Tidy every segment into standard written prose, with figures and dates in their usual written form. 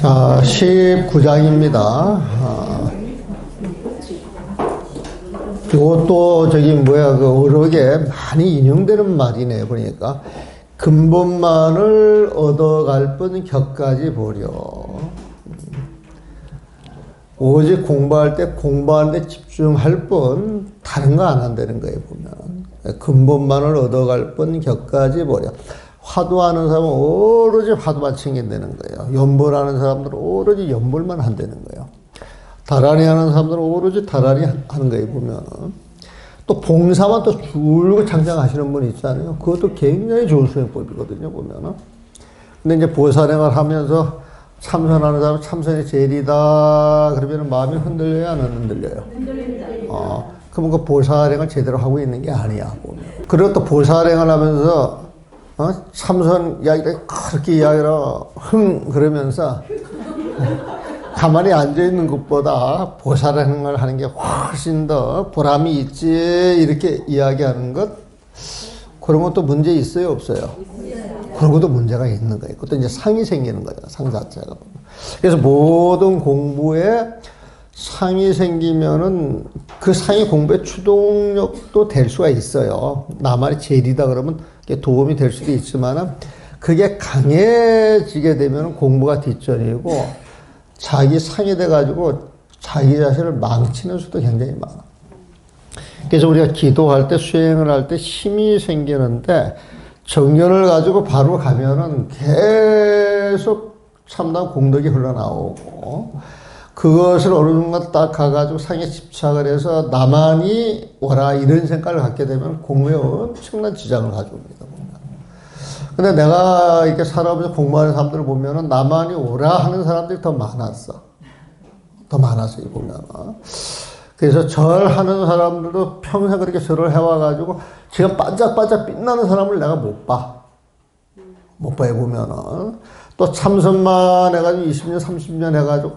자, 19장입니다. 이것도 어록에 많이 인용되는 말이네, 보니까. 근본만을 얻어갈 뿐 격까지 보려. 오직 공부하는데 집중할 뿐 다른 거 안 한다는 거예요, 보면. 근본만을 얻어갈 뿐 격까지 보려. 화두하는 사람은 오로지 화두만 챙긴다는 거예요. 연불하는 사람들은 오로지 연불만 한다는 거예요. 다라니 하는 사람들은 오로지 다라니 하는 거예요, 보면. 또 봉사만 또 줄고 장장하시는 분 있잖아요. 그것도 굉장히 좋은 수행법이거든요, 보면. 근데 이제 보살행을 하면서 참선하는 사람은 참선이 제일이다. 그러면 마음이 흔들려요, 안 흔들려요? 흔들립니다. 그러면 그 보살행을 제대로 하고 있는 게 아니야, 보면. 그리고 또 보살행을 하면서 참선 이야기를 그렇게 이야기를 그러면서 가만히 앉아있는 것보다 보살행을 하는 게 훨씬 더 보람이 있지 이렇게 이야기하는 것 그런 것도 문제 있어요 없어요? 그런 것도 문제가 있는 거예요. 그것도 이제 상이 생기는 거죠. 상 자체가. 그래서 모든 공부에 상이 생기면은 그 상이 공부의 추동력도 될 수가 있어요. 나만의 제일이다 그러면 도움이 될 수도 있지만 그게 강해지게 되면 공부가 뒷전이고 자기 상이 돼가지고 자기 자신을 망치는 수도 굉장히 많아. 그래서 우리가 기도할 때 수행을 할 때 힘이 생기는데 정견을 가지고 바로 가면은 계속 참다운 공덕이 흘러나오고 그것을 어느 순간 딱 가가지고 상에 집착을 해서 나만이 오라 이런 생각을 갖게 되면 공부에 엄청난 지장을 가져옵니다. 근데 내가 이렇게 살아보면서 공부하는 사람들을 보면은 나만이 오라 하는 사람들이 더 많았어. 더 많았어요, 보면은. 그래서 절하는 사람들도 평생 그렇게 절을 해와가지고 지금 반짝반짝 빛나는 사람을 내가 못 봐. 못 봐, 보면은. 또 참선만 해가지고 20년, 30년 해가지고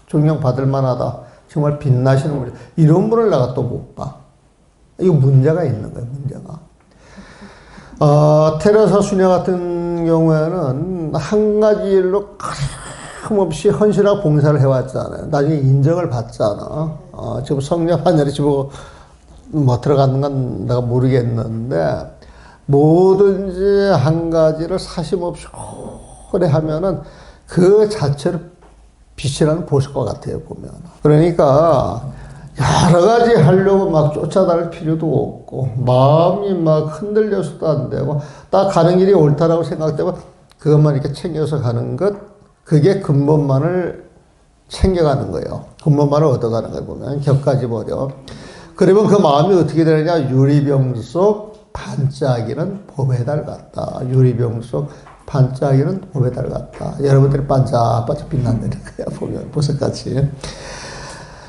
존경 받을 만하다. 정말 빛나시는 분. 이런 분을 내가 또 못 봐. 이거 문제가 있는 거예요, 문제가. 테레사 수녀 같은 경우에는 한 가지 일로 끊임없이 헌신하고 봉사를 해왔잖아요. 나중에 인정을 받잖아. 지금 성녀 환열에 지금 뭐 들어가는 건 내가 모르겠는데 뭐든지 한 가지를 사심없이 오래 하면은 그 자체로 빛이라는 보석과 같아요, 보면. 그러니까 여러 가지 하려고 막 쫓아다닐 필요도 없고 마음이 막 흔들려서도 안 되고 딱 가는 길이 옳다라고 생각되면 그것만 이렇게 챙겨서 가는 것 그게 근본만을 챙겨가는 거예요. 근본만을 얻어가는 거예요, 보면. 격까지 버려. 그러면 그 마음이 어떻게 되느냐. 유리병 속 반짝이는 봄의 달 같다. 유리병 속 반짝이는 봄의 달 같다. 여러분들이 반짝반짝 빛난다는 거야, 보면. 보석같이.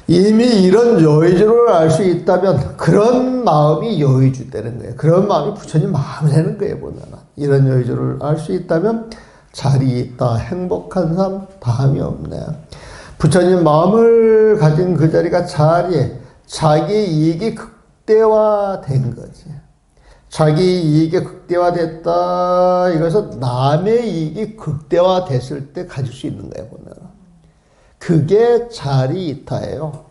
이미 이런 여의주를 알 수 있다면 그런 마음이 여의주 되는 거예요. 그런 마음이 부처님 마음이 되는 거예요, 보면. 이런 여의주를 알 수 있다면 자리 있다. 행복한 삶 다함이 없네. 부처님 마음을 가진 그 자리가 자리에 자기 이익이 극대화된 거지. 자기 이익이 극대화됐다. 이것은 남의 이익이 극대화됐을 때 가질 수 있는 거예요, 보면. 그게 자리이타예요.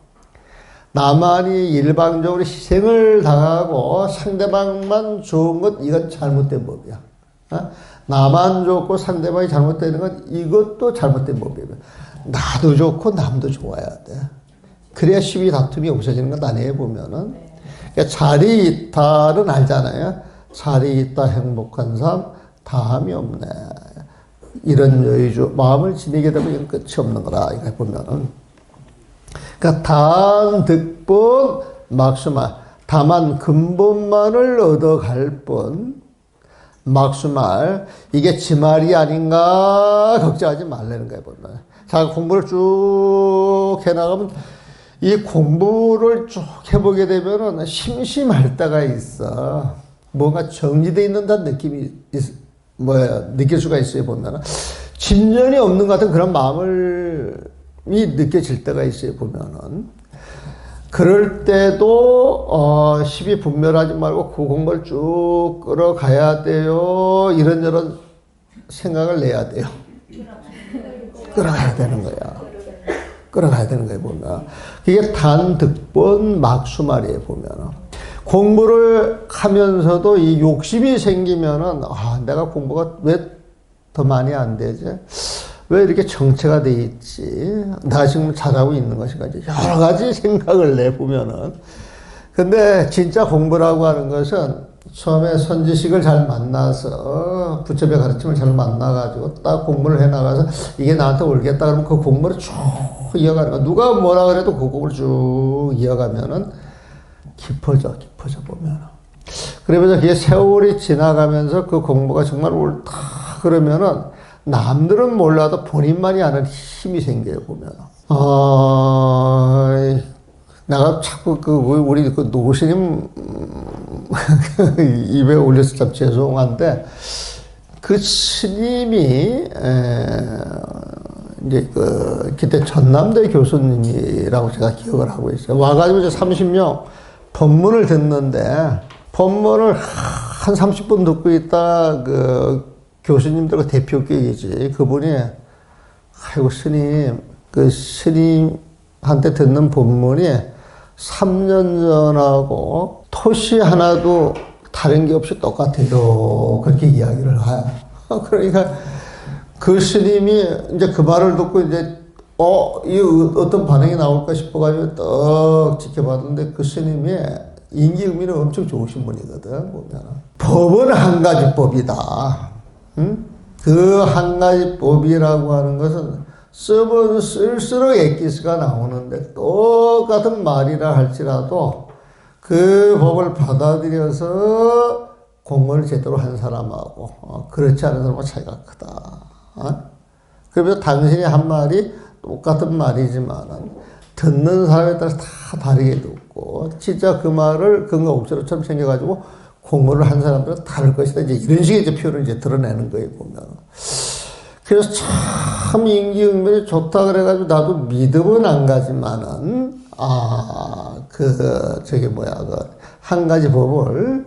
나만이 일방적으로 희생을 당하고 상대방만 좋은 것 이건 잘못된 법이야. 나만 좋고 상대방이 잘못되는 건 이것도 잘못된 법이에요. 나도 좋고 남도 좋아야 돼. 그래야 시비 다툼이 없어지는 건 아니에요, 보면은. 그러니까 자리이타는 알잖아요. 자리이타 행복한 삶 다함이 없네. 이런 여의주 마음을 지니게 되면 끝이 없는 거라 이거 보면은. 그러니까 단 득본 막수말 다만 근본만을 얻어갈 뿐 막수말 이게 지 말이 아닌가 걱정하지 말라는 거예요, 보면. 자, 공부를 쭉 해나가면 이 공부를 쭉 해보게 되면은 심심할 때가 있어. 뭔가 정지되어 있는다는 느낌이 느낄 수가 있어요, 보면은. 진전이 없는 것 같은 그런 마음이 느껴질 때가 있어요, 보면은. 그럴 때도, 시비 분별하지 말고 그 공부를 쭉 끌어가야 돼요. 이런저런 생각을 내야 돼요. 끌어가야 되는 거야. 끌어가야 되는 거예요, 보면. 그게 단득본 막수말이에요, 보면. 공부를 하면서도 이 욕심이 생기면은, 내가 공부가 왜 더 많이 안 되지? 왜 이렇게 정체가 돼 있지? 내가 지금 잘하고 있는 것인가? 여러 가지 생각을 내보면은. 근데 진짜 공부라고 하는 것은 처음에 선지식을 잘 만나서 부처의 가르침을 잘 만나가지고 딱 공부를 해나가서 이게 나한테 옳겠다 그러면 그 공부를 쭉 이어가는 거야. 누가 뭐라 그래도 그 공부를 쭉 이어가면은 깊어져 보면. 그러면서 그게 세월이 지나가면서 그 공부가 정말 옳다 그러면은 남들은 몰라도 본인만이 아는 힘이 생겨요, 보면. 내가 자꾸 우리 그 노스님 입에 올려서 참 죄송한데, 그 스님이, 이제 그때 전남대 교수님이라고 제가 기억을 하고 있어요. 와가지고 이제 30명 법문을 듣는데, 법문을 한 30분 듣고 있다, 교수님들과 대표격이지. 그분이, 아이고, 스님한테 듣는 법문이 3년 전하고 토시 하나도 다른 게 없이 똑같아요. 그렇게 이야기를 해요. 그러니까 그 스님이 이제 그 말을 듣고 이제, 이 어떤 반응이 나올까 싶어가지고 떡 지켜봤는데 그 스님이 인기의미는 엄청 좋으신 분이거든, 보면. 법은 한 가지 법이다. 응? 그 한 가지 법이라고 하는 것은 쓰면 쓸수록 엑기스가 나오는데 똑같은 말이라 할지라도 그 법을 받아들여서 공부를 제대로 한 사람하고 그렇지 않은 사람하고 차이가 크다. 그러면서 당신이 한 말이 똑같은 말이지만은 듣는 사람에 따라서 다 다르게 듣고 진짜 그 말을 근거 옥저로처럼 생겨가지고 공부를 한 사람들은 다를 것이다. 이제 이런 식의 이제 표현을 이제 드러내는 거예요, 보면. 그래서 참 인기응변이 좋다 그래가지고 나도 믿음은 안 가지만은, 한 가지 법을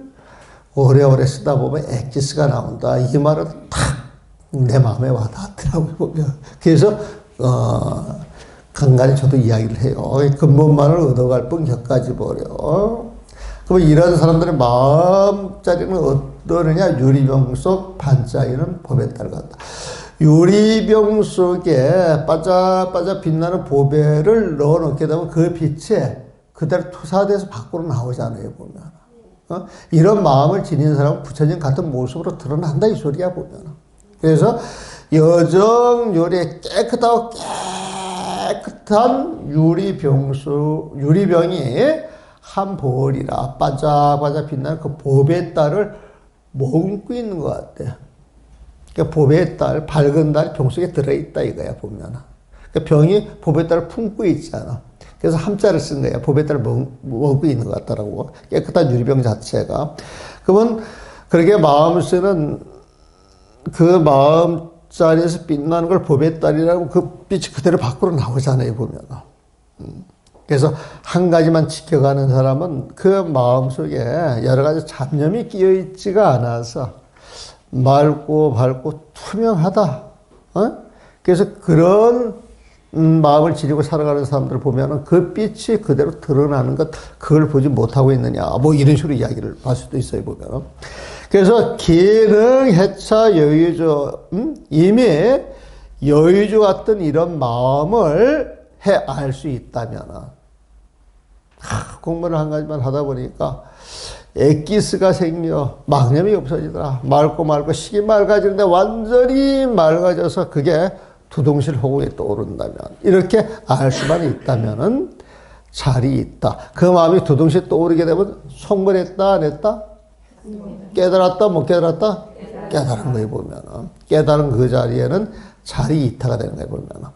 오래오래 쓰다 보면 엑기스가 나온다. 이 말은 탁 내 마음에 와닿더라고요, 보면. 그래서, 간간히 저도 이야기를 해요. 근본만을 얻어갈 뿐 격까지 버려. 그럼 이런 사람들의 마음자리는 어떠느냐? 유리병 속 반짝이는 법에 따라간다. 유리병 속에 반짝반짝 빛나는 보배를 넣어놓게 되면 그 빛에 그대로 투사돼서 밖으로 나오잖아요, 보면. 이런 마음을 지닌 사람은 부처님 같은 모습으로 드러난다, 이 소리야, 보면. 그래서 여정요리에 깨끗한 유리병이 한 보리라 반짝반짝 빛나는 그 보배의 달을 머금고 있는 것 같아. 그러니까 보배의 달, 밝은 달이 병 속에 들어있다 이거야, 보면. 그러니까 병이 보배의 달을 품고 있잖아. 그래서 함자를 쓴 거야. 보배의 달을 머금고 있는 것 같더라고. 깨끗한 유리병 자체가. 그러면 그렇게 마음을 쓰는 그 마음자리에서 빛나는 걸 보배의 달이라고 그 빛이 그대로 밖으로 나오잖아요, 보면. 그래서 한 가지만 지켜가는 사람은 그 마음속에 여러 가지 잡념이 끼어 있지가 않아서 맑고 밝고 투명하다. 그래서 그런 마음을 지니고 살아가는 사람들을 보면은 그 빛이 그대로 드러나는 것, 그걸 보지 못하고 있느냐. 뭐 이런 식으로 이야기를 할 수도 있어요, 보면. 그래서 기능, 해차, 여유조, 이미 여유조 같은 이런 마음을 알 수 있다면 공부를 한 가지만 하다 보니까 엑기스가 생겨 망념이 없어지더라. 맑고 식이 맑아지는데 완전히 맑아져서 그게 두동실 호국에 떠오른다면 이렇게 알 수만 있다면은 잘이 있다. 그 마음이 두동실 떠오르게 되면 성불했다 안 했다? 깨달았다 못 깨달았다? 깨달은 거에 보면은 깨달은 그 자리에는 잘이 이타가 되는 거에 보면은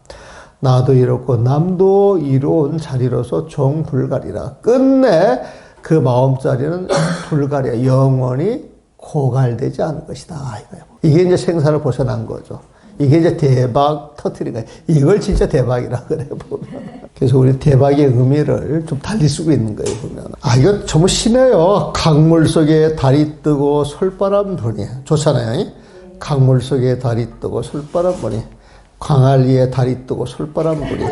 나도 이렇고 남도 이로운 자리로서 정불가리라. 끝내 그 마음자리는 불가리야. 영원히 고갈되지 않을 것이다. 이거야. 이게 이제 생사를 벗어난 거죠. 이게 이제 대박 터트린 거야. 이걸 진짜 대박이라 그래, 보면. 그래서 우리 대박의 의미를 좀 달리 쓰고 있는 거예요, 보면. 이거 정말 신해요. 강물 속에 달이 뜨고 솔바람 부니. 좋잖아요. 강물 속에 달이 뜨고 솔바람 부니. 광안리에 달이 뜨고 솔바람 불이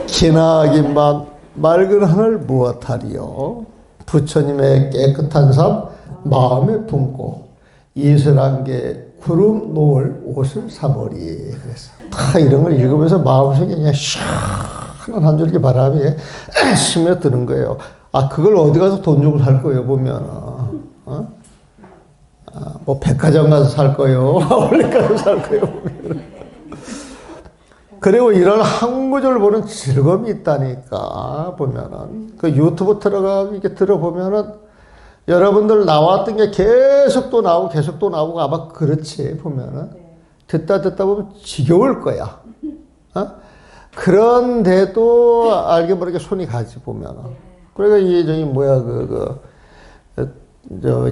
기나긴 밤 맑은 하늘 무엇하리요. 부처님의 깨끗한 삶 마음에 품고 이슬한개 구름 놓을 옷을 사버리. 그래서 다 이런 걸 읽으면서 마음속에 그냥 시원한 한 줄기 바람이 스며드는 거예요. 아, 그걸 어디 가서 돈 주고 살 거예요, 보면. 뭐, 백화점 가서 살 거예요. 아울렛 가서 살 거예요, 보면. 그리고 이런 한 구절 보는 즐거움이 있다니까, 보면은. 그 유튜브 이렇게 들어보면은, 여러분들 나왔던 게 계속 또 나오고, 계속 또 나오고, 아마 그렇지, 보면은. 듣다 보면 지겨울 거야. 그런데도 알게 모르게 손이 가지, 보면은. 그러니까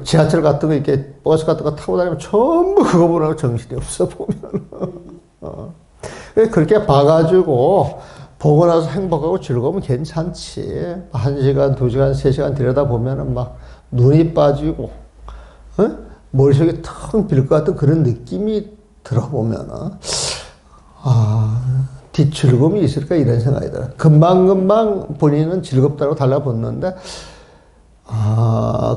지하철 같은 거, 이렇게 버스 같은 거 타고 다니면 전부 그거 보라고 정신이 없어, 보면은. 그렇게 봐가지고, 보고 나서 행복하고 즐거우면 괜찮지. 1시간, 2시간, 3시간 들여다보면은 막 눈이 빠지고, 머릿속에 텅 빌 것 같은 그런 느낌이 들어보면은, 뒷즐거움이 있을까 이런 생각이 들어요. 금방금방 본인은 즐겁다고 달라붙는데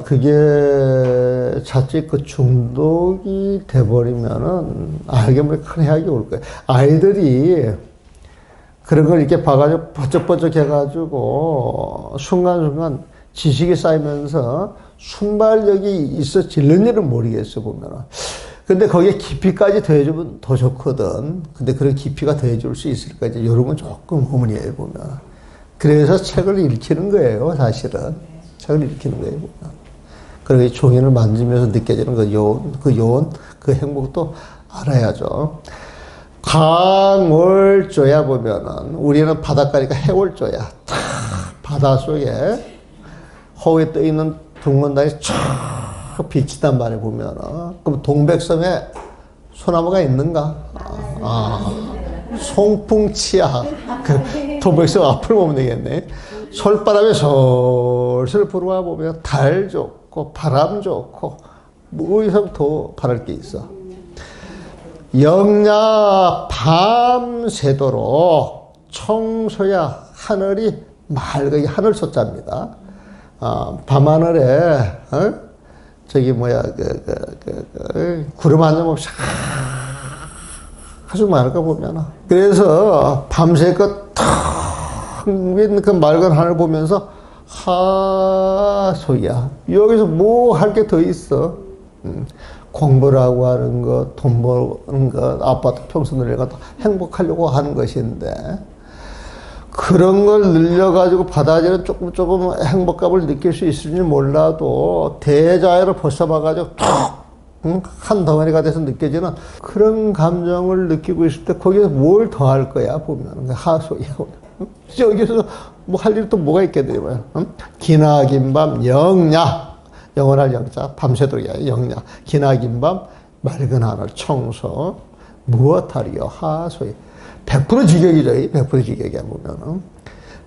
그게 자칫 그 중독이 돼버리면은 알게 모르게 큰 해악이 올 거예요. 아이들이 그런 걸 이렇게 봐가지고 번쩍번쩍 해가지고 순간순간 지식이 쌓이면서 순발력이 있어지는 일은 모르겠어, 보면은. 근데 거기에 깊이까지 더해주면 더 좋거든. 근데 그런 깊이가 더해줄 수 있을까? 이제 이런 건 조금 의문이에요, 보면. 그래서 책을 읽히는 거예요, 사실은. 책을 읽히는 거예요, 보면. 그리고 종이를 만지면서 느껴지는 그 요온, 그 행복도 알아야죠. 강월조야 보면은, 우리는 바닷가니까 해월조야. 바다 속에 허우에 떠 있는 둥근단이 쫙 비치단 말이에요, 보면은. 그럼 동백섬에 소나무가 있는가? 송풍치야. 그 동백섬 앞을 보면 되겠네. 솔바람에 솔솔 불어와 보면 달 좋고, 바람 좋고, 뭐 이상 더 바랄 게 있어. 영야 밤새도록 청소야 하늘이 맑게 하늘 소자입니다. 밤하늘에, 구름 한 점 없이 아주 맑아 보면. 그래서 밤새껏 탁 빈 그 맑은 하늘 보면서 하소야. 여기서 뭐 할 게 더 있어? 공부라고 하는 것, 돈 버는 것, 아파트 평수 늘리는 것, 행복하려고 하는 것인데, 그런 걸 늘려가지고 받아들이는 조금 행복감을 느낄 수 있을지 몰라도 대자연을 벗어봐가지고 한 덩어리가 돼서 느껴지는 그런 감정을 느끼고 있을 때 거기서 뭘 더 할 거야, 보면. 하소야. 여기서 뭐 할 일이 또 뭐가 있겠네요. 기나긴 밤 영야. 영원할 영자. 밤새도록 영야. 기나긴 밤 맑은 하늘 청소. 무엇하리요 하소야. 100% 지격이죠. 100% 지격이야, 보면은.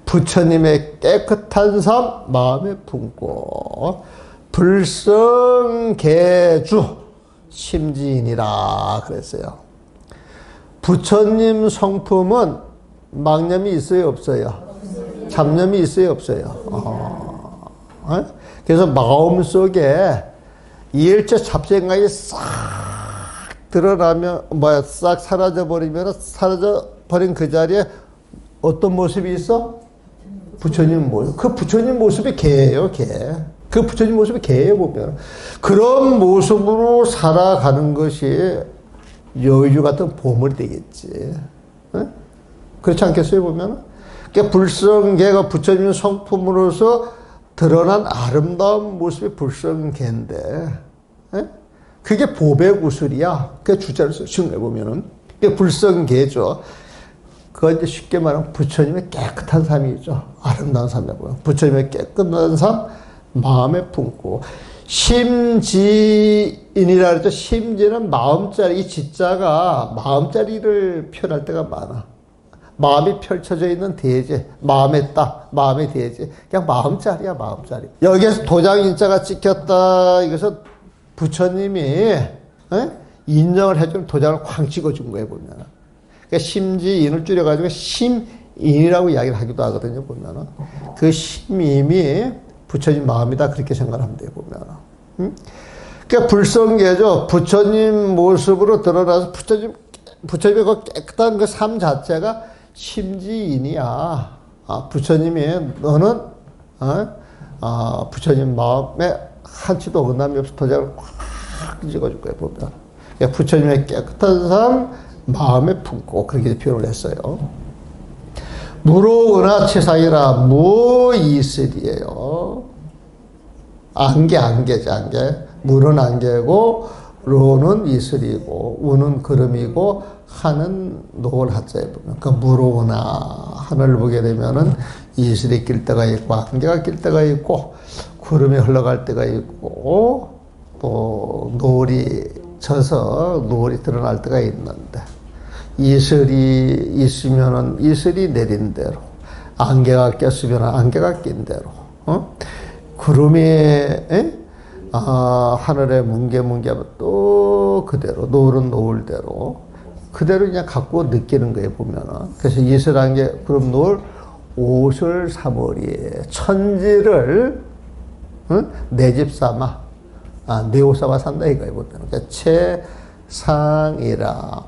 부처님의 깨끗한 삶 마음에 품고, 불성계주 심지인이라 그랬어요. 부처님 성품은 망념이 있어요, 없어요? 잡념이 있어요, 없어요? 그래서 마음속에 일체 잡생각이 싹 드러나면, 싹 사라져버리면, 사라져버린 그 자리에 어떤 모습이 있어? 부처님 모습. 그 부처님 모습이 개예요, 개. 그 부처님 모습이 개예요, 보면. 그런 모습으로 살아가는 것이 여의주 같은 보물이 되겠지. 그렇지 않겠어요, 보면? 그러니까 불성계가 부처님 성품으로서 드러난 아름다운 모습이 불성계인데, 그게 보배구슬이야. 그게 주자를 쓰신 거예요, 보면은. 그게 불성계죠. 그건 이제 쉽게 말하면 부처님의 깨끗한 삶이죠. 아름다운 삶이라고요. 부처님의 깨끗한 삶, 마음에 품고. 심지인이라 그랬죠. 심지는 마음자리, 이 지자가 마음자리를 표현할 때가 많아. 마음이 펼쳐져 있는 대제, 마음의 따, 마음의 대제. 그냥 마음자리야, 마음자리. 여기에서 도장인자가 찍혔다. 이것은 부처님이 인정을 해주는 도장을 쾅 찍어준 거예요, 보면은. 그러니까 심지인을 줄여가지고 심인이라고 이야기를 하기도 하거든요, 보면은. 그 심임이 부처님 마음이다, 그렇게 생각을 하면 돼요, 보면은. 그러니까 불성계죠. 부처님 모습으로 드러나서 부처님의 그 깨끗한 그 삶 자체가 심지인이야. 부처님이 너는 부처님 마음에 한치도 어긋남이 없어 도장을 꽉 찍어줄 거예요, 보면. 그러니까 부처님의 깨끗한 삶 마음에 품고 그렇게 표현을 했어요. 무로은하 최상이라 무이슬이에요. 안개죠, 안개. 물은 안개고 로는 이슬이고 우는 구름이고 하는 노을 하자에 보면 그 무로우나 하늘을 보게 되면은 이슬이 낄 때가 있고 안개가 낄 때가 있고 구름이 흘러갈 때가 있고 또 노을이 져서 노을이 드러날 때가 있는데 이슬이 있으면은 이슬이 내린 대로 안개가 꼈으면 안개가 낀 대로 구름이 하늘에 뭉게뭉게하면 또 그대로 노을은 노을대로 그대로 그냥 갖고 느끼는 거예요, 보면은. 그래서 이슬한 게 구름 노을 옷을 사머리 천지를 내 집 삼아 내 옷 삼아 산다 이거예요, 보면은. 그러니까 최상이라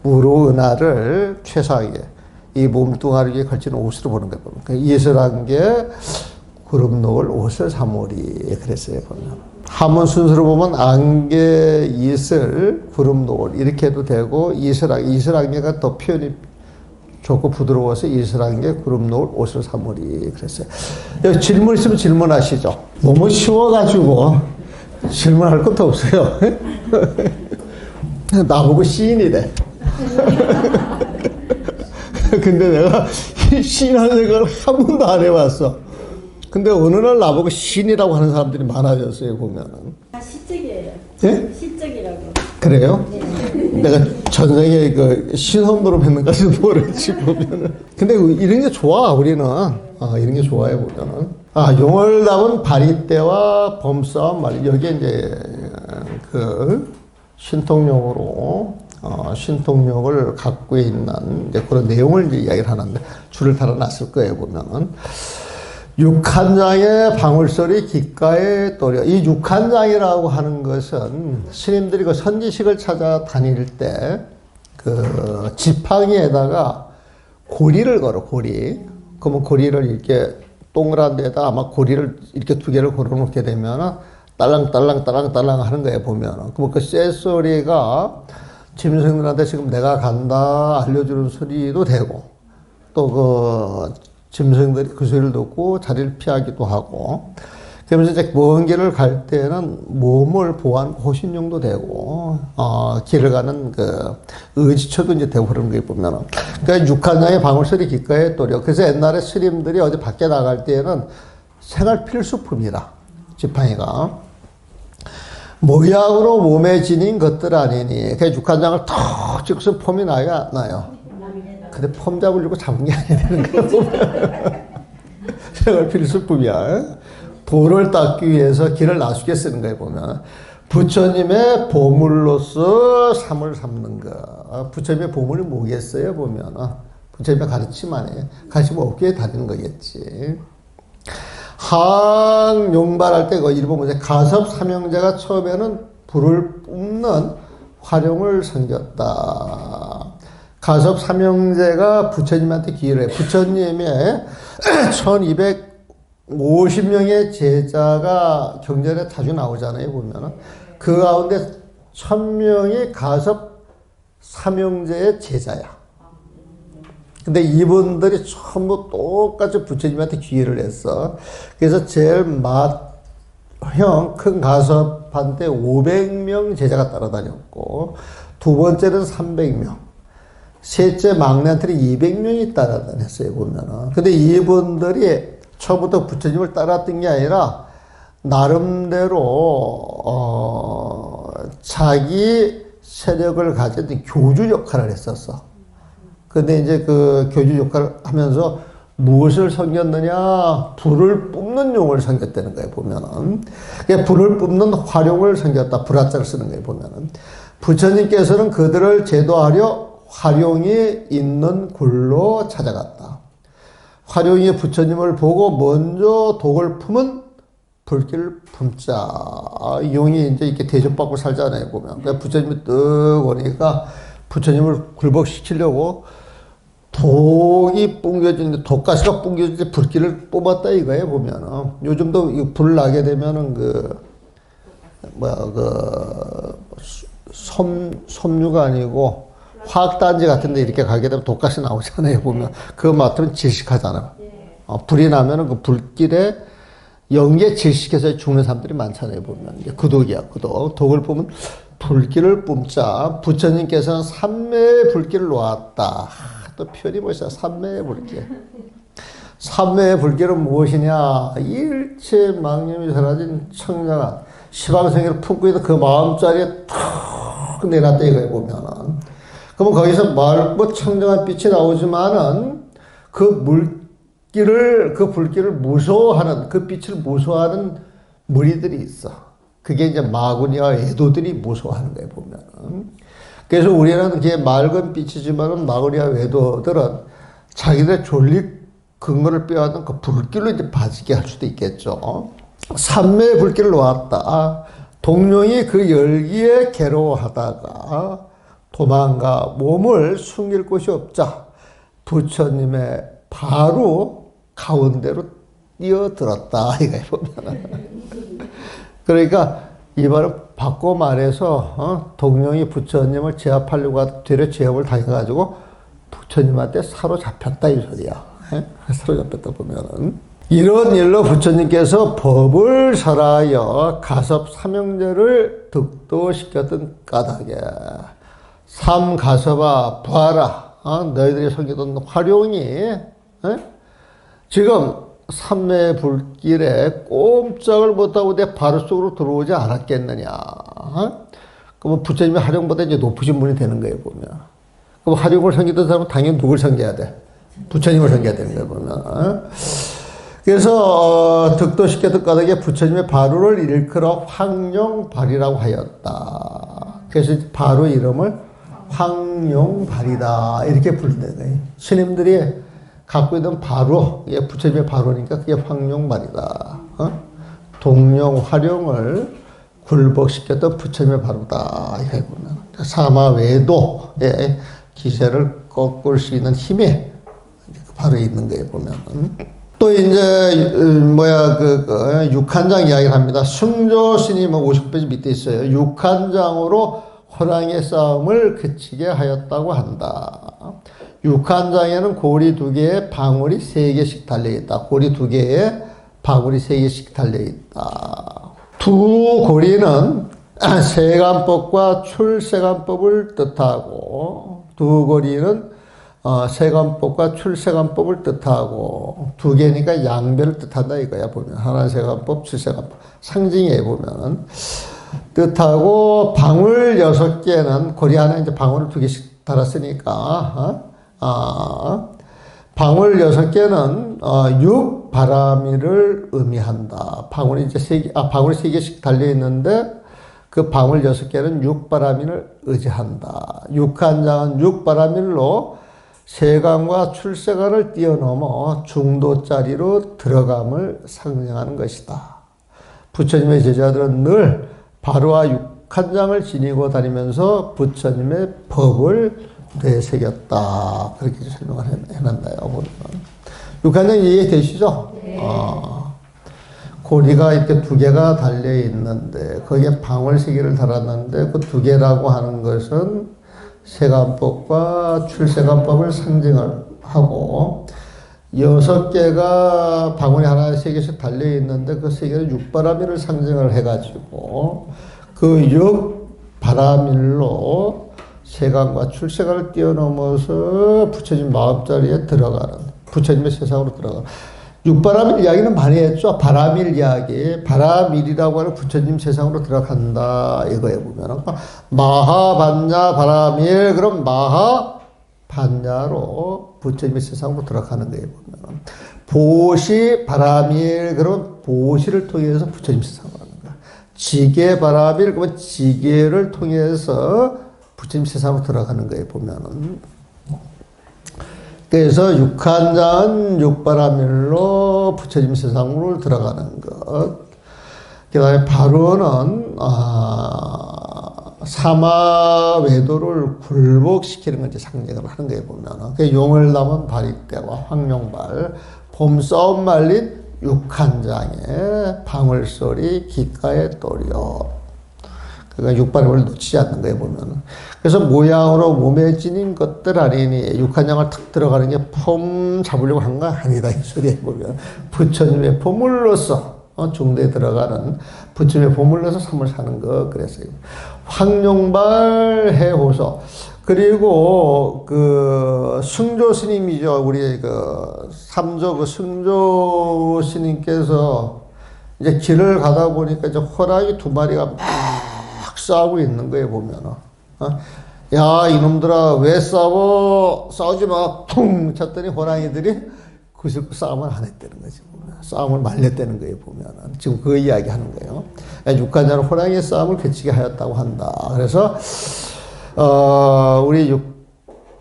무로은하를 최상하게 이 몸뚱아리에 걸치는 옷으로 보는 거예요, 보면. 그러니까 이슬한 게 구름 노을 옷을 사모리 그랬어요, 보면. 한문 순서로 보면 안개, 이슬, 구름 노을 이렇게 해도 되고 이슬안개가 더 표현이 좋고 부드러워서 이슬안개, 구름 노을, 옷을 사모리 그랬어요. 여기 질문 있으면 질문하시죠. 너무 쉬워가지고 질문할 것도 없어요. 나보고 시인이래. 근데 내가 시인하는 생각을 한 번도 안 해봤어. 근데 어느 날 나보고 신이라고 하는 사람들이 많아졌어요, 보면은. 시적이에요. 예? 시적이라고. 그래요? 네. 내가 전생에 그 신혼으로 뵙는까지 모르지, 보면은. 근데 이런 게 좋아, 우리는. 이런 게 좋아요, 보면은. 용월담은 바리떼와 범싸움 말, 여기에 이제 그 신통력으로, 신통력을 갖고 있는 이제 그런 내용을 이제 이야기를 하는데, 줄을 달아놨을 거예요, 보면은. 육한장의 방울소리 귓가에 또려. 이 육한장이라고 하는 것은 스님들이 그 선지식을 찾아 다닐 때 그 지팡이에다가 고리를 걸어, 고리. 그러면 고리를 이렇게 동그란 데다 아마 고리를 이렇게 두 개를 걸어 놓게 되면은 딸랑딸랑 하는 거예요, 보면은. 그럼 그 쇳소리가 짐승들한테 지금 내가 간다 알려주는 소리도 되고 또 그 짐승들이 그 소리를 듣고 자리를 피하기도 하고 그러면서 이제 먼 길을 갈 때는 몸을 보호하는 호신용도 되고 길을 가는 그 의지처도 이제 되고 그런 거 보면은 그러니까 육한장의 방울소리 귓가에 또려. 그래서 옛날에 스님들이 어디 밖에 나갈 때는 생활 필수품이라 지팡이가 모양으로 몸에 지닌 것들 아니니 그 육한장을 턱 찍어서 폼이 나요, 안 나요? 근데 폼 잡으려고 잡은 게 아니야 되는 거야, 보면. 생활 필수품이야. 돌을 닦기 위해서 길을 나수게 쓰는 거야, 보면. 부처님의 보물로서 삶을 삼는 거. 부처님의 보물이 뭐겠어요, 보면. 부처님의 가르침 안에. 가르침 없기에 다니는 거겠지. 항용발할 때, 그 일본 문제, 가섭 삼형제가 처음에는 불을 뿜는 화룡을 섬겼다. 가섭 삼형제가 부처님한테 기회를 해. 부처님의 1250명의 제자가 경전에 자주 나오잖아요, 보면은. 그 가운데 1000명이 가섭 삼형제의 제자야. 근데 이분들이 전부 똑같이 부처님한테 기회를 했어. 그래서 제일 맏형 큰 가섭한테 500명 제자가 따라다녔고, 두 번째는 300명. 셋째 막내한테는 200명이 따라다녔어요, 보면은. 근데 이분들이 처음부터 부처님을 따랐던 게 아니라, 나름대로, 자기 세력을 가진 교주 역할을 했었어. 근데 이제 그 교주 역할을 하면서 무엇을 섬겼느냐? 불을 뿜는 용을 섬겼다는 거예요, 보면은. 불을 뿜는 화룡을 섬겼다. 불화자를 쓰는 거예요, 보면은. 부처님께서는 그들을 제도하려 화룡이 있는 굴로 찾아갔다. 화룡이 부처님을 보고 먼저 독을 품은 불길을 품자. 용이 이제 이렇게 대접받고 살잖아요, 보면. 그러니까 부처님이 뜨 오니까 부처님을 굴복시키려고 독이 뿜겨지는데, 독가스가 뿜겨지는데 불길을 뽑았다 이거예요, 보면은. 요즘도 불 나게 되면은 섬유가 아니고 화학단지 같은데 이렇게 가게 되면 독가스 나오잖아요, 보면. 그거 맡으면 질식하잖아요. 불이 나면은 그 불길에 연기에 질식해서 죽는 사람들이 많잖아요, 보면. 그 독이야, 그 독. 독을 뿜으면 불길을 뿜자. 부처님께서는 삼매의 불길을 놓았다. 또 표현이 멋있어. 삼매의 불길. 삼매의 불길은 무엇이냐? 일체망념이 사라진 청량한 시방생기를 품고 있는 그 마음자리에 탁 내놨다 이거예요, 보면은. 그러면 거기서 맑고 청정한 빛이 나오지만은 그 불길을 무서워하는, 그 빛을 무서워하는 무리들이 있어. 그게 이제 마구니와 외도들이 무서워하는 거예요, 보면은. 그래서 우리는 그게 맑은 빛이지만은 마구니와 외도들은 자기들의 존립 근거를 빼앗는 그 불길로 이제 빠지게 할 수도 있겠죠. 삼매의 불길을 놓았다. 동룡이 그 열기에 괴로워하다가 도망가 몸을 숨길 곳이 없자 부처님의 바로 가운데로 뛰어들었다. 이거 보면. 그러니까 이 말은 바꿔 말해서 동룡이 부처님을 제압하려고 하다 되려 제압을 당해가지고 부처님한테 사로잡혔다 이 소리야. 사로잡혔다 보면은. 이런 일로 부처님께서 법을 설하여 가섭 삼형제를 득도시켰던 까닭에 삼가섭아 봐라. 너희들이 섬기던 화룡이 지금 삼매의 불길에 꼼짝을 못하고 내 바로 속으로 들어오지 않았겠느냐. 그러면 부처님이 화룡보다 이제 높으신 분이 되는 거예요, 보면. 그럼 화룡을 섬기던 사람은 당연히 누굴 섬겨야 돼? 부처님을 섬겨야 되는 거예요, 보면. 그래서 득도시켰던 까닭에 부처님의 바로를 일컬어 황룡발이라고 하였다. 그래서 바로 이름을 황룡발이다 이렇게 부른다는 거예요. 스님들이 갖고 있는 바로, 이게 부처님의 바로니까 그게 황룡발이다. 동룡, 화룡을 굴복시켰던 부처님의 바로다. 이렇게 보면 사마외도의 기세를 꺾을 수 있는 힘이 바로 있는 거예요, 보면. 또 이제 육한장 이야기를 합니다. 승조 스님은 50페이지 밑에 있어요. 육한장으로 호랑이의 싸움을 그치게 하였다고 한다. 육한장에는 고리 2개에 방울이 3개씩 달려있다. 고리 2개에 방울이 3개씩 달려있다. 두 고리는 세간법과 출세간법을 뜻하고, 두 고리는 세간법과 출세간법을 뜻하고, 2개니까 양배를 뜻한다 이거야, 보면. 하나 세간법, 출세간법. 상징에 보면. 뜻하고, 방울 6개는, 고리 하나 이제 방울을 2개씩 달았으니까, 방울 6개는, 육바라미를 의미한다. 방울이 이제 방울이 3개씩 달려있는데, 그 방울 6개는 육바라미를 의지한다. 육한장은 육바라밀로 세간과 출세간을 뛰어넘어 중도자리로 들어감을 상징하는 것이다. 부처님의 제자들은 늘 바로와 육한장을 지니고 다니면서 부처님의 법을 되새겼다. 그렇게 설명을 해놨나요? 보면. 육한장 이해되시죠? 네. 고리가 이렇게 2개가 달려있는데 거기에 방울 3개를 달았는데 그 2개라고 하는 것은 세간법과 출세간법을 상징을 하고, 6개가 방울이 하나에 3개씩 달려있는데 그 3개는 육바라밀을 상징을 해가지고 그 육바라밀로 세간과 출세간을 뛰어넘어서 부처님 마음자리에 들어가는, 부처님의 세상으로 들어가는. 육바라밀 이야기는 많이 했죠. 바라밀 이야기. 바라밀이라고 하는 부처님 세상으로 들어간다. 이거에 보면은. 마하반야 바라밀. 그럼 마하반야로 부처님의 세상으로 들어가는 거예요. 보면은. 보시 바라밀. 그럼 보시를 통해서 부처님 세상으로 가는 거야. 지계 바람일 거면 지계를 통해서 부처님 세상으로 들어가는 거예요, 보면은. 그래서 육한장은 육바라밀로 부처님 세상으로 들어가는 것. 그 다음에 바로는, 사마외도를 굴복시키는 걸 이제 상징을 하는 거예요, 보면은. 그 용을 담은 바리떼와 황룡발, 봄싸움 말린 육한장에 방울소리 귓가에 또려. 그러니까 육바람을 놓치지 않는 거예요, 보면은. 그래서 모양으로 몸에 지닌 것들 아니니 육한장을 탁 들어가는 게 폼 잡으려고 한 거 아니다, 이 소리에 보면. 부처님의 보물로서 중대에 들어가는 부처님의 보물로서 삶을 사는 거, 그랬어요. 황룡발 해호서. 그리고 그 승조 스님이죠. 우리 그 삼조 그 승조 스님께서 이제 길을 가다 보니까 이제 호랑이 두 마리가 막 싸우고 있는 거예요, 보면은. 야, 이놈들아, 왜 싸워? 싸우지 마. 퉁! 쳤더니 호랑이들이 그 싸움을 안 했다는 거지, 보면. 싸움을 말렸다는 거예요, 보면은. 지금 그 이야기 하는 거예요. 육간자는 호랑이의 싸움을 그치게 하였다고 한다. 그래서, 우리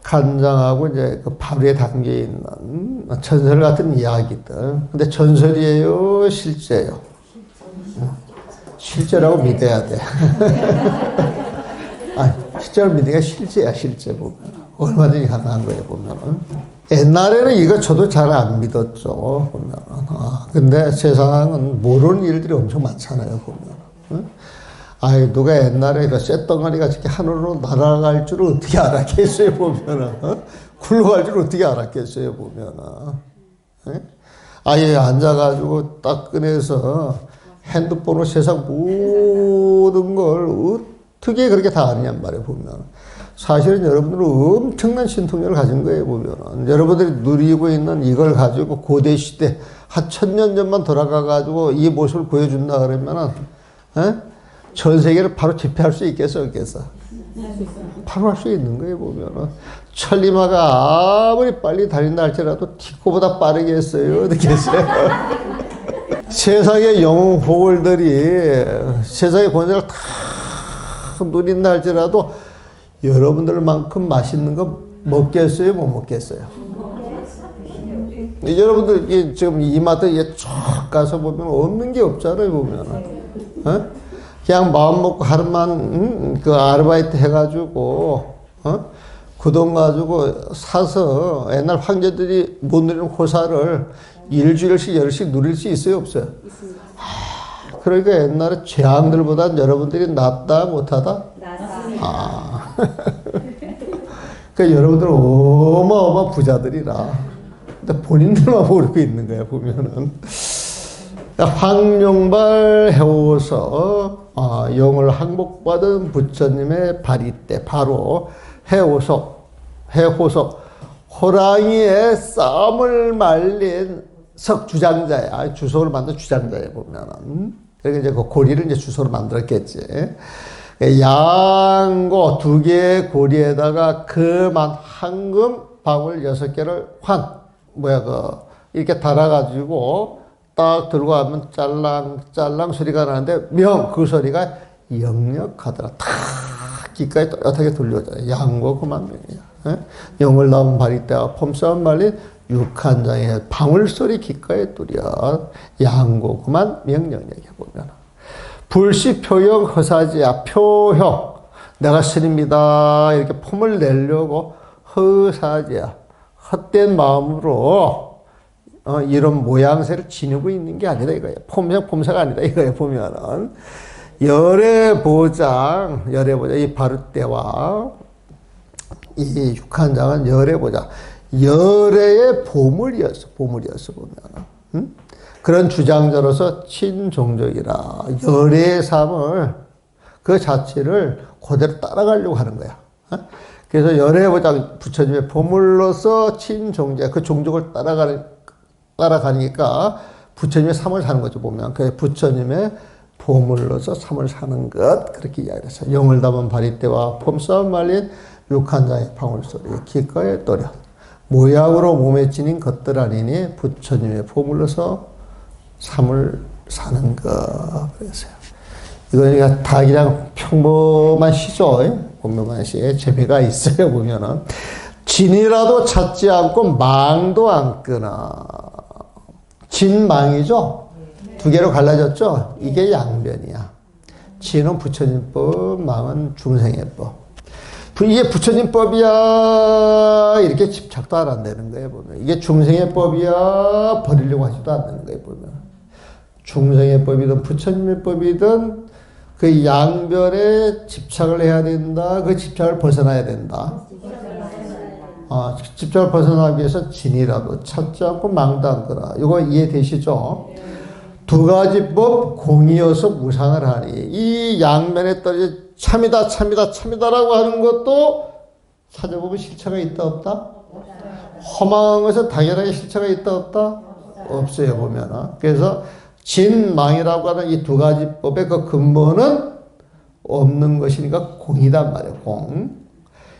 육간장하고 이제 그 바로에 담겨 있는 전설 같은 이야기들. 근데 전설이에요, 실제예요? 실제라고 믿어야 돼. 실제로 믿으니까 실제야, 실제 보면. 얼마든지 가능한 거예요, 보면은. 옛날에는 이거 저도 잘 안 믿었죠, 보면은. 근데 세상은 모르는 일들이 엄청 많잖아요, 보면. 누가 옛날에 그 쇳덩어리가 저렇게 하늘로 날아갈 줄을 어떻게 알았겠어요, 보면은. 굴러갈 줄을 어떻게 알았겠어요, 보면은. 아예 앉아가지고 딱 꺼내서 핸드폰으로 세상 모든 걸 어떻게 그렇게 다 아느냔 말이에요, 보면. 사실은 여러분들은 엄청난 신통력을 가진 거예요, 보면. 여러분들이 누리고 있는 이걸 가지고 고대 시대, 한 1000년 전만 돌아가가지고 이 모습을 보여준다 그러면은, 전 세계를 바로 집회할 수 있겠어, 없겠어? 바로 할 수 있는 거예요, 보면은. 천리마가 아무리 빨리 달린다 할지라도 티코보다 빠르게 했어요, 어떻게 했어요? 세상의 영웅 호걸들이 세상의 권세를 다 누린다 할지라도 여러분들만큼 맛있는 거 먹겠어요? 못 먹겠어요? 여러분들 지금 이마트에 쫙 가서 보면 없는 게 없잖아요, 보면. 그냥 마음 먹고 하루만 그 아르바이트 해가지고 그 돈 가지고 사서 옛날 황제들이 못 누리는 호사를 일주일씩 열흘씩 누릴 수 있어요, 없어요? 그러니까 옛날에 재앙들보다 여러분들이 낫다 못하다? 낫습니다. 그러니까 여러분들 어마어마 부자들이라. 근데 본인들만 모르고 있는 거야, 보면은. 황룡발 해오서 영을 항복받은 부처님의 바리떼, 바로 해오서 호랑이의 싸움을 말린 석주장자야. 주석을 만든 주장자야, 보면은. 그러니까 이제 그 고리를 이제 주석으로 만들었겠지. 양고 2개의 고리에다가 금한 황금 방울 6개를 이렇게 달아가지고 딱 들고 가면 짤랑 소리가 나는데 그 소리가 역력하더라. 탁 귓가에 또렷하게 들려줘요. 양고 그만 명이야. 영을 낳은 바리떼와 폼싸움 말린 육한장의 방울소리 귓가에 뚫려 양고 그만 명령력에 보면 불시표형 허사지야. 표형 내가 스님이다 이렇게 폼을 내려고 허사지야. 헛된 마음으로 이런 모양새를 지니고 있는 게 아니다 이거예요. 폼사가 아니다 이거예요. 보면은 열애보장 이 바리떼와 이 육한장은 열애보장 열애의 보물이었어 보면은. 그런 주장자로서 친종적이라 열애의 삶을 그 자체를 그대로 따라가려고 하는 거야. 그래서 열애보장 부처님의 보물로서 친종자 그 종족을 따라가니까 부처님의 삶을 사는 거죠, 보면. 그 부처님의 보물로서 삶을 사는 것, 그렇게 이야기했어요. 영을 담은 바리떼와 폼싸움 말린 육한장의 방울소리, 귓가에 또려. 모양으로 몸에 지닌 것들 아니니 부처님의 보물로서 삶을 사는 것. 그랬어요. 이거 그냥 다 그냥 평범한 시죠. 평범한 시. 재미가 있어요, 보면은. 진이라도 찾지 않고 망도 안 끄나. 진망이죠? 두 개로 갈라졌죠? 이게 양변이야. 진은 부처님법, 망은 중생의법. 이게 부처님법이야 이렇게 집착도 안 한다는 거예요, 보면. 이게 중생의법이야 버리려고 하지도 않는 거예요, 보면. 중생의법이든 부처님의 법이든 그 양변에 집착을 해야 된다. 그 집착을 벗어나야 된다. 집착을 벗어나기 위해서 진이라도 찾지 않고 망도 안 끄나. 이거 이해되시죠? 두 가지 법 공이어서 무상을 하니. 이 양면에 떨어져 참이다 참이다 참이다라고 하는 것도 찾아보면 실체가 있다 없다? 허망한 것은 당연하게 실체가 있다 없다? 없어요, 보면은. 그래서 진망이라고 하는 이 두 가지 법의 그 근본은 없는 것이니까 공이단 말이에요, 공.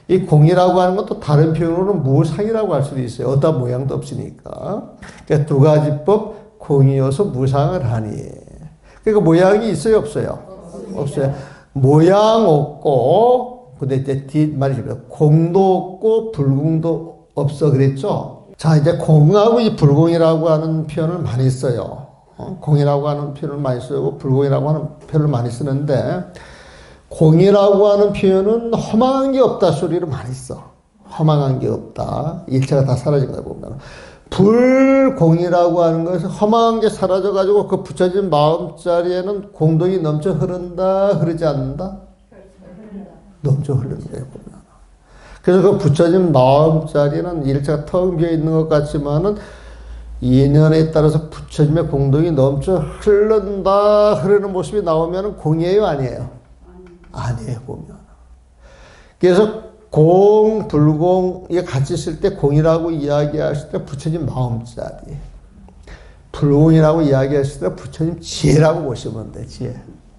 이 공이라고 하는 것도 다른 표현으로는 무상이라고 할 수도 있어요. 어떤 모양도 없으니까. 그러니까 두 가지 법 공이어서 무상을 하니. 그러니까 모양이 있어요, 없어요? 없어요. 모양 없고, 근데 이제 뒷말이죠. 공도 없고, 불공도 없어. 그랬죠? 자, 이제 공하고 이 불공이라고 하는 표현을 많이 써요. 공이라고 하는 표현을 많이 쓰고, 불공이라고 하는 표현을 많이 쓰는데, 공이라고 하는 표현은 허망한 게 없다 소리를 많이 써. 허망한 게 없다. 일체가 다 사라진 걸 보면. 불공이라고 하는 것은 허망한 게 사라져가지고 그 부처진 마음자리에는 공동이 넘쳐 흐른다, 흐르지 않는다? 넘쳐 흐르는 거예요, 보면. 그래서 그 부처진 마음자리에는 일체가 텅 비어 있는 것 같지만은 인연에 따라서 부처님의 공동이 넘쳐 흐른다, 흐르는 모습이 나오면 공이에요, 아니에요? 아니에요, 보면. 그래서 공, 불공, 이게 같이 쓸 때 공이라고 이야기했을 때 부처님 마음자리. 불공이라고 이야기했을 때 부처님 지혜라고 보시면 돼, 지혜.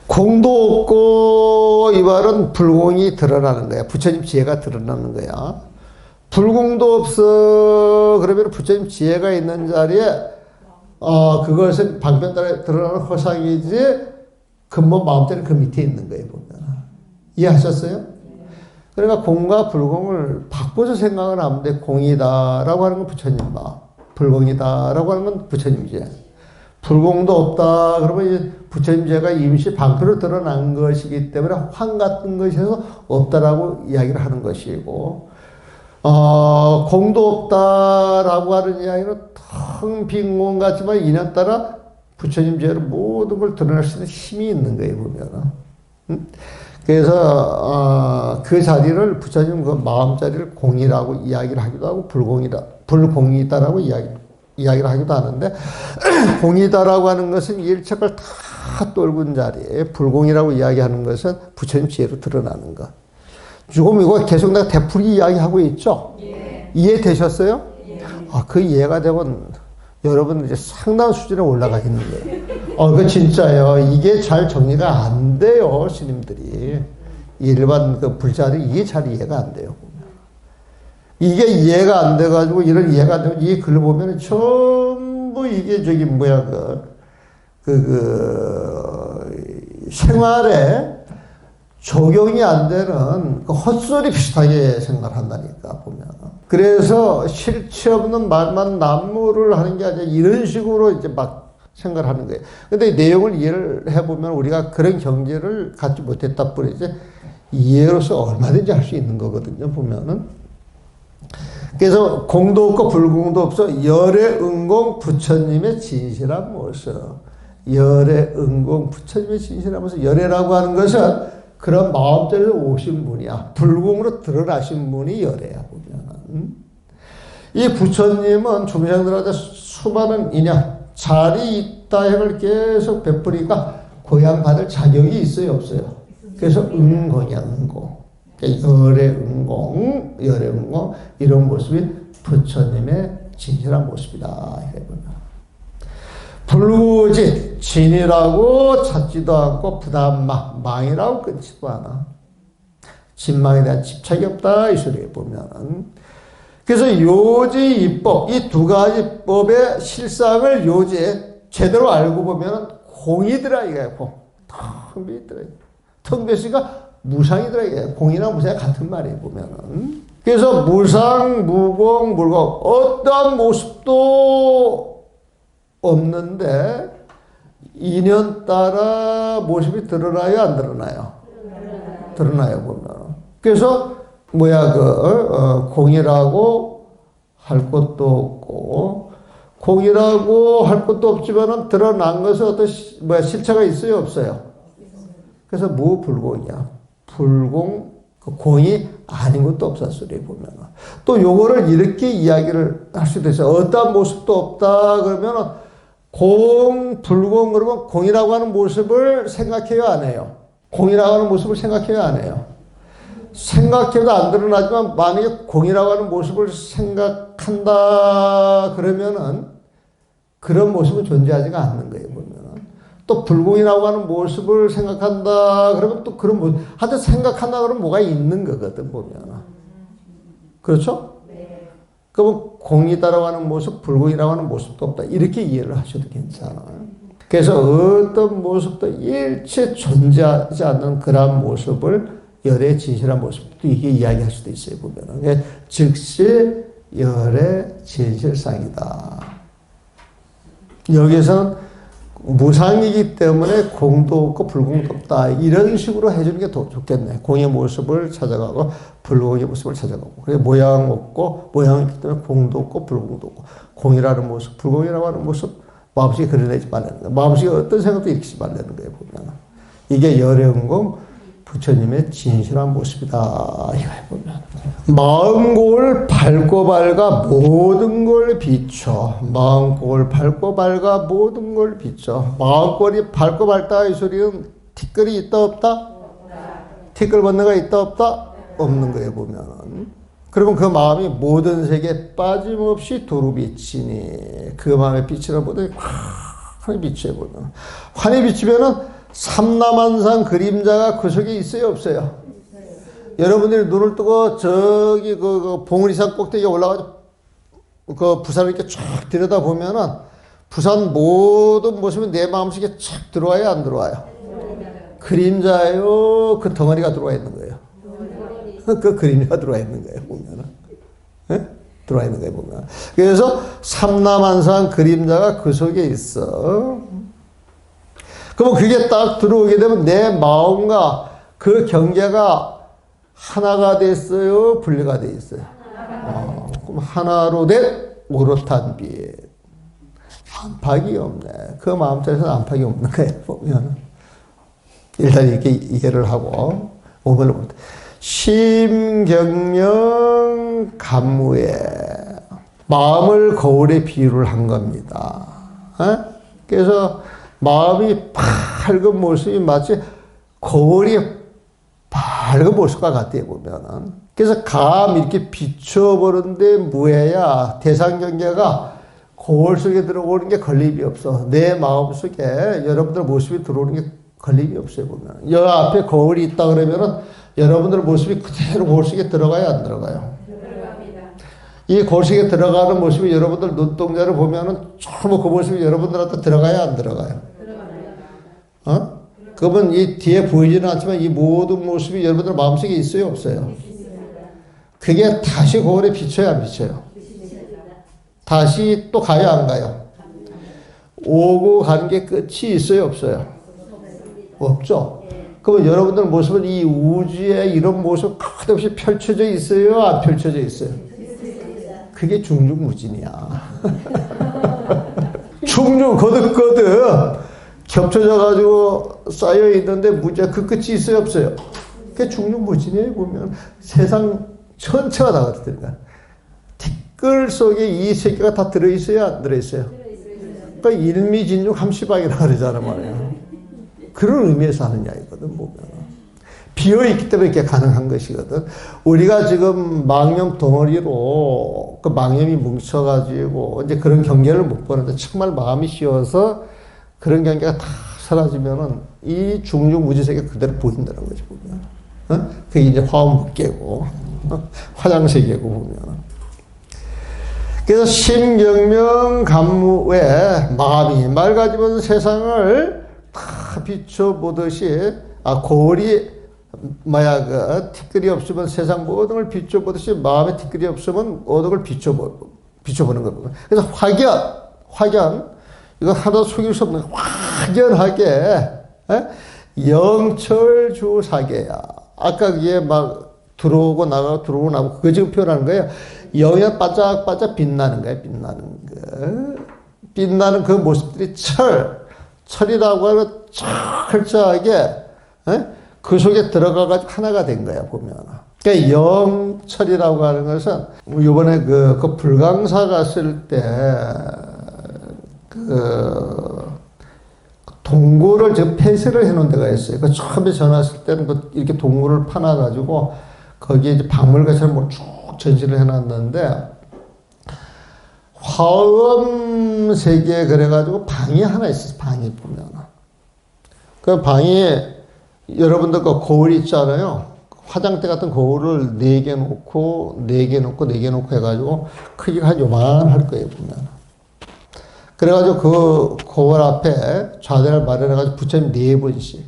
공도 없고, 이 말은 불공이 드러나는 거야. 부처님 지혜가 드러나는 거야. 불공도 없어. 그러면 부처님 지혜가 있는 자리에, 그것은 방편따라 드러나는 허상이지, 근본 마음자리는 그 밑에 있는 거예요, 보면. 이해하셨어요? 그러니까 공과 불공을 바꿔서 생각을 하면 돼. 공이다라고 하는 건 부처님 마. 불공이다라고 하는 건 부처님제. 불공도 없다. 그러면 이제 부처님제가 임시 방편으로 드러난 것이기 때문에 황 같은 것에서 없다라고 이야기를 하는 것이고, 공도 없다라고 하는 이야기는 텅 빈 공 같지만 인연 따라 부처님제로 모든 걸 드러낼 수 있는 힘이 있는 거예요, 보면은. 그래서 그 자리를 부처님 그 마음 자리를 공이라고 이야기를 하기도 하고 불공이다라고 이야기를 하기도 하는데 공이다라고 하는 것은 일체를 다 떨군 자리에 불공이라고 이야기하는 것은 부처님 지혜로 드러나는 것. 조금 이거 계속 내가 되풀이 이야기하고 있죠? 예. 이해되셨어요? 예. 그 이해가 되면 여러분 이제 상당 수준에 올라가 있는 거예요. 그 진짜예요. 이게 잘 정리가 안 돼요, 스님들이. 일반 그 불자들이 이게 잘 이해가 안 돼요. 이게 이해가 안 돼가지고 이런 이해가 안 되면 이 글을 보면 전부 이게 생활에 적용이 안 되는 그 헛소리 비슷하게 생각을 한다니까, 보면. 그래서 실체 없는 말만 난무를 하는 게 아니라 이런 식으로 이제 막 생각을 하는 거예요. 근데 내용을 이해를 해보면 우리가 그런 경지를 갖지 못했다 뿐이지 이해로서 얼마든지 할 수 있는 거거든요, 보면은. 그래서 공도 없고 불공도 없어 열의 은공 부처님의 진실한 모습. 열의 은공 부처님의 진실한 모습. 열애라고 하는 것은 그런 마음대로 오신 분이야. 불공으로 드러나신 분이 열애야, 보면. 이 부처님은 중생들한테 수많은 인연, 자리 있다 행을 계속 베풀니까 고향받을 자격이 있어요, 없어요? 그래서 은공이야, 은공. 열의 은공, 열의 은공, 이런 모습이 부처님의 진실한 모습이다. 해보면. 불구지, 진이라고 찾지도 않고 부담망, 망이라고 끊지도 않아. 진망에 대한 집착이 없다, 이 소리에 보면은. 그래서 요지 이법, 이 두 가지 법의 실상을 요지에 제대로 알고 보면은 공이더라, 이거야, 공. 텅 비있더라. 텅 비었으니까 무상이더라. 공이나 무상이 같은 말이에요, 보면은. 그래서 무상, 무공, 물공. 어떠한 모습도 없는데, 인연 따라 모습이 드러나요, 안 드러나요? 드러나요, 보면. 그래서, 공이라고 할 것도 없고, 공이라고 할 것도 없지만은 드러난 것은 어떤 실체가 있어요, 없어요? 그래서 무불공이야. 불공, 공이 아닌 것도 없었으리 보면. 또 요거를 이렇게 이야기를 할 수도 있어요. 어떠한 모습도 없다 그러면은 공, 불공 그러면 공이라고 하는 모습을 생각해요, 안 해요? 공이라고 하는 모습을 생각해요, 안 해요? 생각해도 안 드러나지만 만약에 공이라고 하는 모습을 생각한다 그러면은 그런 모습은 존재하지가 않는 거예요, 보면은. 또 불공이라고 하는 모습을 생각한다 그러면 또 그런 모습, 하여튼 생각한다 그러면 뭐가 있는 거거든, 보면은. 그렇죠? 네. 그러면 공이다라고 하는 모습, 불공이라고 하는 모습도 없다. 이렇게 이해를 하셔도 괜찮아요. 그래서 어떤 모습도 일체 존재하지 않는 그런 모습을 열의 진실한 모습도 이게 이야기할 수도 있어요, 보면은. 즉시 열의 진실상이다. 여기서는 무상이기 때문에 공도 없고 불공도 없다. 이런 식으로 해주는 게 더 좋겠네. 공의 모습을 찾아가고 불공의 모습을 찾아가고. 그래서 모양 없고 모양이 있기 때문에 공도 없고 불공도 없고. 공이라는 모습, 불공이라고 하는 모습 마음속에 그려내지 말라는 거예요. 마음속에 어떤 생각도 일으키지 말라는 거예요, 보면. 이게 열의 은공 부처님의 진실한 모습이다. 이거에 보면. 마음골 밝고 밝아 모든 걸 비춰. 마음골 밝고 밝아 모든 걸 비춰. 마음골이 밝고 밝다 이 소리는 티끌이 있다 없다? 티끌 번뇌가 있다 없다? 없는 거예요, 보면. 그러면 그 마음이 모든 세계에 빠짐없이 두루 비치니 그 마음의 빛이라는 모든 환히 비춰 보면. 환히 비치면은 삼라만상 그림자가 그 속에 있어요, 없어요? 여러분들이 눈을 뜨고 저기 그 봉우리산 꼭대기에 올라가서 그 부산을 이렇게 쫙 들여다 보면은 부산 모든 모습이 내 마음속에 쫙 들어와요, 안 들어와요? 그림자요, 그 덩어리가 들어와 있는 거예요. 그 그림자가 들어와 있는 거예요, 보면은. 네? 들어와 있는 거예요, 보면. 그래서 삼라만상 그림자가 그 속에 있어. 그러면 그게 딱 들어오게 되면 내 마음과 그 경계가 하나가 됐어요? 분리가 돼 있어요? 그럼 하나로 된 오롯한 빛. 안팎이 없네. 그 마음속에서는 안팎이 없는 거예요, 보면. 일단 이렇게 이해를 하고, 5번을 볼 때. 심경명 감무에 마음을 거울에 비유를 한 겁니다. 그래서 마음이 밝은 모습이 마치 거울이 밝은 모습과 같아요, 보면은. 그래서 감 이렇게 비춰보는데 무해야 대상 경계가 거울 속에 들어오는 게 걸림이 없어. 내 마음 속에 여러분들 모습이 들어오는 게 걸림이 없어요, 보면. 여 앞에 거울이 있다 그러면은 여러분들 모습이 그대로 거울 속에 들어가요, 안 들어가요? 들어갑니다. 이 거울 속에 들어가는 모습이 여러분들 눈동자를 보면은 전부 그 모습이 여러분들한테 들어가요, 안 들어가요? 들어갑니다. 그러면 이 뒤에 보이지는 않지만 이 모든 모습이 여러분들 마음속에 있어요, 없어요? 그게 다시 거울에 비쳐요, 안 비쳐요? 다시 또 가요, 안 가요? 오고 가는 게 끝이 있어요, 없어요? 없죠? 그러면 여러분들 모습은 이 우주에 이런 모습 끝없이 펼쳐져 있어요, 안 펼쳐져 있어요? 그게 중중무진이야. 중중 거듭거듭 겹쳐져가지고 쌓여있는데 문제 그 끝이 있어요, 없어요? 그게 중중무진이에요, 보면. 세상 전체가 다 그렇다니까. 티끌 속에 이 세계가 다 들어있어요, 안 들어있어요? 그러니까 일미진육함시방이라고 그러잖아 말이에요. 그런 의미에서 하는 이야기거든, 보면. 비어있기 때문에 이렇게 가능한 것이거든. 우리가 지금 망념 덩어리로 그 망념이 뭉쳐가지고 이제 그런 경계를 못 보는데 정말 마음이 씌워서 그런 경계가 다 사라지면은 이 중중무지세계가 그대로 보인다는 거지, 보면. 그게 이제 화엄묵계고, 화장세계고, 보면. 그래서 심경명 감무에 마음이 맑아지면 세상을 다 비춰보듯이, 거울이 뭐야, 티끌이 없으면 세상 모든 걸 비춰보듯이 마음에 티끌이 없으면 모든 걸 비춰보는 겁니다. 그래서 확연, 이거 하나 속일 수 없는 확연하게, 영철주사계야. 아까 그게 막 들어오고 나가고 들어오고 나가고 그거 지금 표현하는 거예요. 영이 반짝반짝 빛나는 거예요. 빛나는 그 모습들이 철이라고 하면 철저하게 그 속에 들어가가지고 하나가 된 거야, 보면. 그러니까 영철이라고 하는 것은 이번에 그 불광사 갔을 때 동굴을 지금 폐쇄를 해놓은 데가 있어요. 그 처음에 전화 왔을 때는 이렇게 동굴을 파놔가지고 거기에 이제 박물관처럼 쭉 전시를 해놨는데 화엄 세계 그래가지고 방이 하나 있어요. 방이 보면. 그 방에 여러분들 그 거울 있잖아요. 화장대 같은 거울을 4개 놓고 4개 놓고 4개 놓고 해가지고 크기가 한 요만할 거예요, 보면. 그래가지고 그 거울 앞에 좌대를 마련해가지고 부처님 4분씩.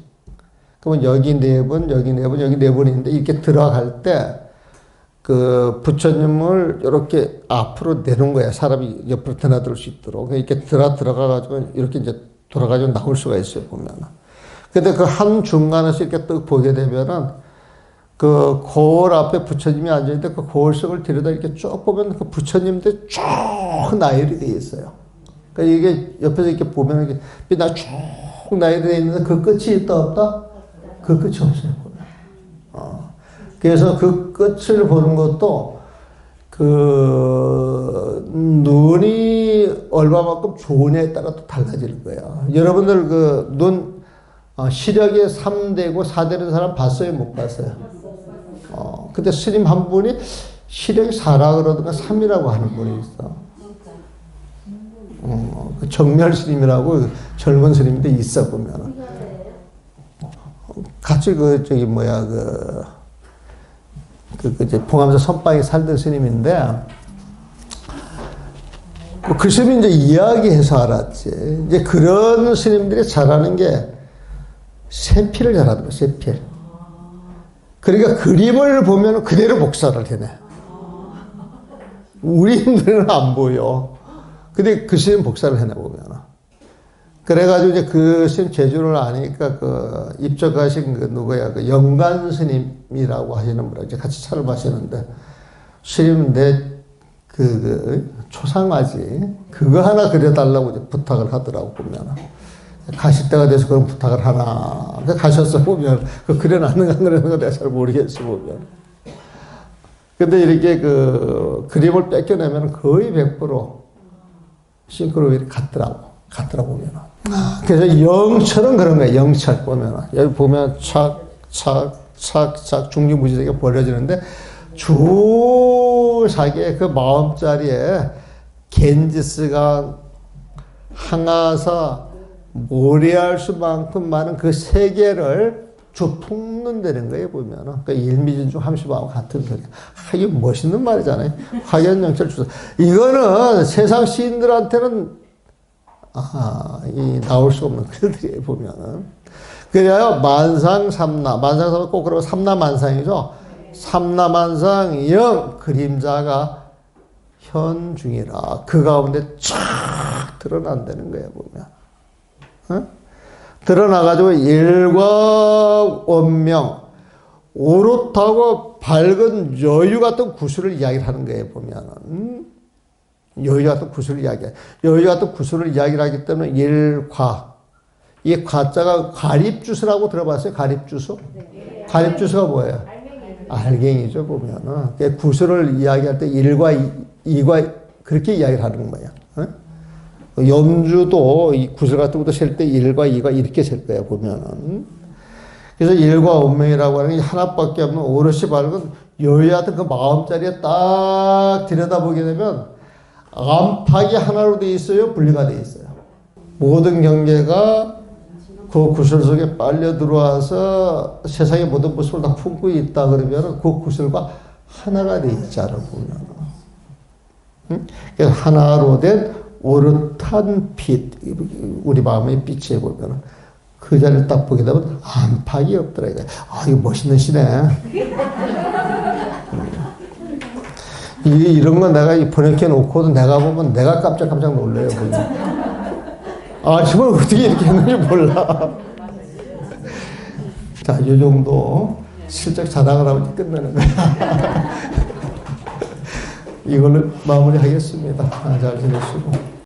그러면 여기 4분, 여기 4분, 여기 4분인데 이렇게 들어갈 때 그 부처님을 이렇게 앞으로 내놓은 거야. 사람이 옆으로 드나들 수 있도록. 이렇게 들어가가지고 이렇게 이제 돌아가지고 나올 수가 있어요, 보면. 근데 그 한 중간에서 이렇게 딱 보게 되면은 그 거울 앞에 부처님이 앉아있는데 그 거울 속을 들여다 이렇게 쭉 보면 그 부처님들 쭉 나열이 되어 있어요. 그러니까 이게 옆에서 이렇게 보면 이렇게 빛나 쭉 나열이 되어 있는데 그 끝이 있다 없다? 그 끝이 없어요, 보면. 그래서 그 끝을 보는 것도 그 눈이 얼마만큼 좋으냐에 따라 또 달라질 거예요. 여러분들 그 눈 시력이 3대고 4대는 사람 봤어요? 못 봤어요? 근데 스님 한 분이 시력이 4라 그러든가 3이라고 하는 분이 있어. 그 정멸 스님이라고 젊은 스님인데 있어, 보면. 같이 이제 봉암사 선방에 살던 스님인데, 그 스님이 이제 이야기해서 알았지. 이제 그런 스님들이 잘하는 게 세필을 잘하더라고요, 세필. 그러니까 그림을 보면 그대로 복사를 해내. 우리들은 안 보여. 근데 그 스님 복사를 해내, 보면. 그래가지고 이제 그 스님 재주를 아니까 그 입적하신 그 누구야, 그 영관 스님이라고 하시는 분하고 이제 같이 차를 마시는데, 스님 초상화지. 그거 하나 그려달라고 이제 부탁을 하더라고, 보면. 가실 때가 돼서 그런 부탁을 하나. 가셨어, 보면. 그 그려놨는가 안 그려놨는가 내가 잘 모르겠어, 보면. 근데 이렇게 그 그림을 뺏겨내면 거의 100% 싱크로율이 같더라고, 보면. 그래서 영철은 그런 거예요, 영철 보면. 여기 보면 착 중리무지되게 벌어지는데 주사기의 그 마음자리에 겐지스강, 항아사, 모래알 수만큼 많은 그 세계를 품는다는 거예요, 보면. 그러니까 일미진중 함수하고 같은 소리야. 이게 멋있는 말이잖아요. 화견영철 주사. 이거는 세상 시인들한테는 나올 수 없는 글들이에요, 보면은. 그래야 만상삼나, 만상삼나 꼭 그러고 삼나만상이죠. 삼나만상 영 그림자가 현중이라 그 가운데 쫙 드러난다는 거예요, 보면. 드러나가지고 일과 원명, 오롯하고 밝은 여유 같은 구슬을 이야기를 하는 거예요, 보면은. 여유 같은 구슬을 이야기해. 여유 같은 구슬을 이야기를 하기 때문에 일과. 이 과자가 가립주스라고 들어봤어요? 가립주스? 네. 가립주스가 뭐예요? 알갱이죠, 보면은. 구슬을 이야기할 때 일과 이과 그렇게 이야기를 하는 거예요. 염주도 이 구슬 같은 것도 셀 때 1과 2가 이렇게 셀 거야, 보면은. 그래서 1과 원명이라고 하는 게 하나밖에 없는 오롯이 밝은 여유하던 그 마음자리에 딱 들여다보게 되면 안팎이 하나로 되어 있어요? 분리가 되어 있어요? 모든 경계가 그 구슬 속에 빨려 들어와서 세상의 모든 모습을 다 품고 있다 그러면 그 구슬과 하나가 되어 있잖아, 보면. 그래서 하나로 된 오롯한 빛, 우리 마음의 빛에 보면 그 자리를 딱 보게 되면 안팎이 없더라. 이거 멋있는 시네. 이런 거 내가 번역해 놓고도 내가 보면 내가 깜짝깜짝 놀래요. 정말 어떻게 이렇게 했는지 몰라. 자, 이 정도 슬쩍 자랑을 하고 끝내는 거야. 이걸로 마무리하겠습니다. 잘 지내시고.